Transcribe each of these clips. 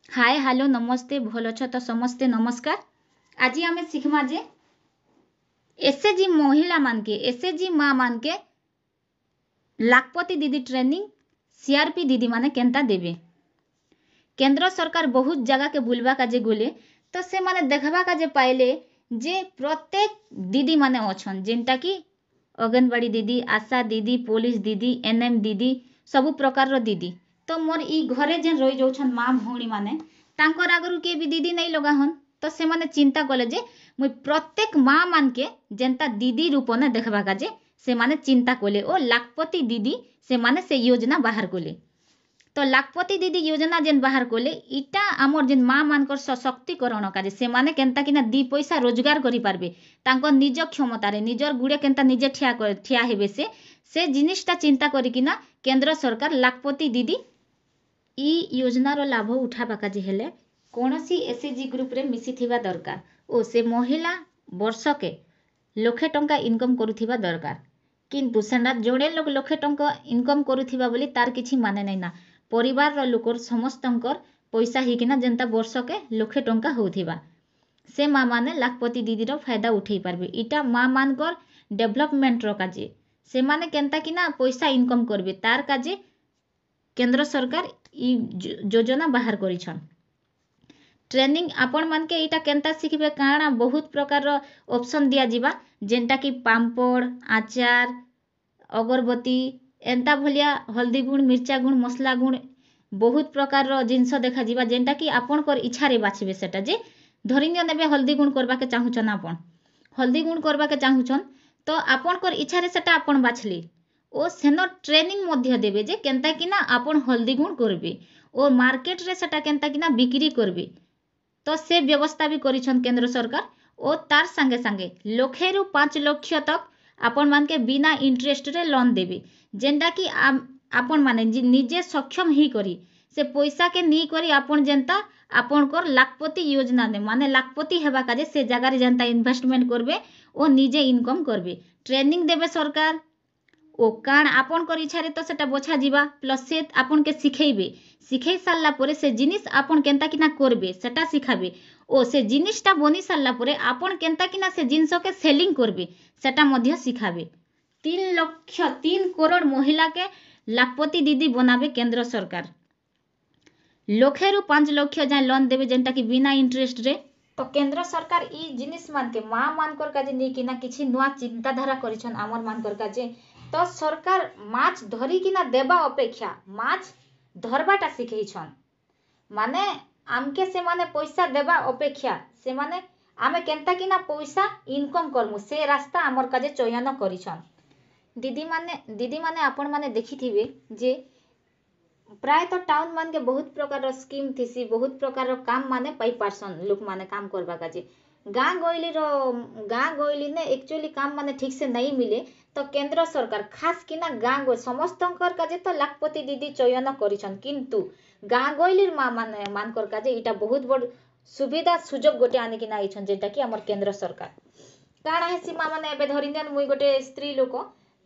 Hi hello नमस्ते भल अछ तो समस्ते नमस्कार। आज आम शिखमा जे एसएचजी महिला मानके एसएचजी माँ मानके लाखपति दीदी ट्रेनिंग सीआरपी दीदी माने केंता देवे। केंद्र सरकार बहुत जगह के बुलवा काजे गले तो से माने देखबा काजे पाइले जे प्रत्येक दीदी माने अछन जेनटा कि अंगनवाड़ी दीदी, आशा दीदी, पुलिस दीदी, एनएम दीदी, सबु प्रकार रो दीदी। तो मोर ई घरे जेन रही जाउछन माँ भौणी माने तांकर आगरु के भी दीदी नहीं लगा हन तो से माने चिंता कले जे मुई प्रत्येक माँ मान के जेनता दीदी रूप ने देखबा काजे से माने चिंता कले ओ लाखपति दीदी से माने से योजना बाहर कले। तो लाखपति दीदी योजना जेन बाहर कले इटा आमर जेन माँ मानकर सशक्तिकरण काजे से माने केनता किना दी पैसा रोजगार करि पारबे तांको निज क्षमतारे निजर गुड़े केनता निजे ठिया हेबे से जिनिसटा चिंता करिकिना केंद्र सरकार लाखपति दीदी ई योजनार लाभ उठाबा काजे हेले कोनोसी एसएचजी ग्रुप रे मिसिथिबा दरकार ओ से महिला वर्षके लक्षे टंका इनकम करुथिबा दरकार। किंतु सेना जोड़े लोग लक्षे टंका इनकम करुथिबा बोली तार किछि माने नै ना परिवार रो लोकर समस्तंकर पैसा हिकिना जेंता वर्षके लक्षे टंका होथिबा से माँ माने लाखपति दीदी रो फायदा उठेई पारबे। इटा माँ मानकर डेवलपमेंट रो काजे से माने केनता किना पैसा इनकम करबे तार काजे केंद्र सरकार ई योजना बाहर करिछन। ट्रेनिंग आपण मान के इटा केनता शिखबे काना बहुत प्रकार ऑप्शन दिया जिबा जेनटा कि पांपड़, आचार, अगरबत्ती एंता भलिया हल्दी गुण, मिर्चा गुण, मसला गुण बहुत प्रकार जिनस देखा जिबा जेनटा कि आपण कर इच्छा रे बाछबे सेटा जे धरिनिया नेबे हल्दी गुण करबा के चाहुछन आपण हल्दी गुण करबा के चाहुछन तो आपण कर इच्छा रे सेटा आपण बाछली ओ सेनो ट्रेनिंग मध्य देबे जे केनता किना आपण हल्दी गुण करबे ओ मार्केट रे सेटा केनता किना बिक्री करबे। तो से व्यवस्था भी करिछन केंद्र सरकार ओ तार संगे संगे लक्षे रु 5 लाख तक आपण मान के बिना इंटरेस्ट रे लोन देबे जेंटा कि आपण माने निजे सक्षम ही करी से पैसा के नी करी आपण जेंता आपण कर लाखपति योजना ने माने लाखपति हेबा काजे से जगह रे जेंता इन्वेस्टमेंट करबे ओ निजे इनकम करबे। ट्रेनिंग देबे सरकार ओ काण आपण कर इच्छा रे तो सेटा बछा जीवा प्लस से आपण के शिखई सारला परे से जिनिस आपण केनता किना करबे सेटा सिखाबे ओ से जिनिसटा बनी सारला परे आपण केनता किना से जिंस के सेलिंग करबे सेटा मध्य सिखाबे। 3 करोड़ महिला के लाखपति दीदी बनाबे केंद्र सरकार लक्षे रु 5 लाख जाय लोन देबे जेंटा कि बिना इंटरेस्ट रे। तो केंद्र सरकार ई जिनिस मान के माँ मानकर काजे नी किना किछि नुआ चिंताधारा करिछन आमर मानकर काजे तो सरकार माछ धरी किना देबा अपेक्षा माछ धरबाटा शिखेछन माने आमके से माने पैसा देबा अपेक्षा से माने आमे केनता किना पैसा इनकम करमु से रास्ता आमर काजे चयन करिछन। दीदी माने आपण माने देखिथिबे जे प्राय तो टाउन मान के बहुत प्रकार स्कीम थिसी बहुत प्रकार काम माने पाई पारसन लोक माने काम करबा काजे गाँ गइली ने एक्चुअली काम माने ठीक से नहीं मिले तो केंद्र सरकार खास किना गाँ गो समस्तंकर काजे तो लाखपति दीदी चयन करिछन किंतु गाँ गइलीर माँ माने मानकर काजे इटा बहुत बड़ सुविधा सुजोग गोटे आनी किना आइछन जेटा कि हमर केंद्र सरकार काणा हेसी माँ माने एबे धरिनियन मुई गोटे स्त्री लोक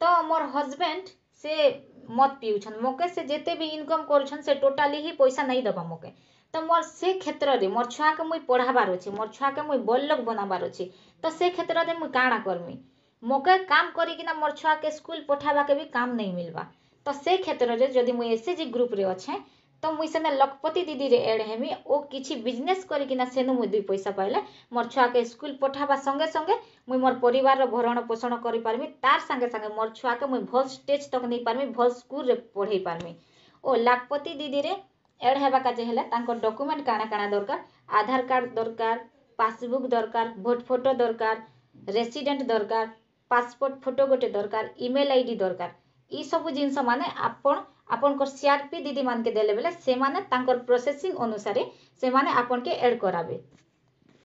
तो मोर हस्बैंड से मत पिउछन मोके से जेते भी इनकम करूछन से टोटली ही पैसा नहीं दबा मोके तो मोर से क्षेत्र रे मोर छुआ के मुई पढ़ाबार अछि मोर छुआ के मुई बल्लक बनाबार अछि तो से क्षेत्र रे मुई काणा करमी मोके काम करी किना मोर छुआ के स्कूल पठाबा के भी काम नहीं मिलबा तो से क्षेत्र रे जदी मुई एसएचजी ग्रुप रे अच्छे तो मुई सेना लाखपति दीदी रे एड हेमी ओ किछि बिजनेस करी किना सेनु मुई 2 पैसा पाइले मोर छुआ के स्कूल पठाबा संगे संगे मुई मोर परिवार रो भरण पोषण करि पारमी तार संगे संगे मोर छुआ के मुई भल स्टेज तक नहीं पारमी भल स्कूल रे पढ़ाई पारमी। ओ लाखपति दीदी रे एड हेबा काजे हेले तांको डॉक्यूमेंट काना काना दरकार आधार कार्ड दरकार पासबुक दरकार भोट फोटो दरकार रेसिडेंट दरकार पासपोर्ट फोटो गोटे दरकार ईमेल आईडी दरकार ई सब जिंस माने आपण को सीआरपी दीदी मान के देले बेले से माने तांकर प्रोसेसिंग अनुसार से माने आपण के ऐड कराबे।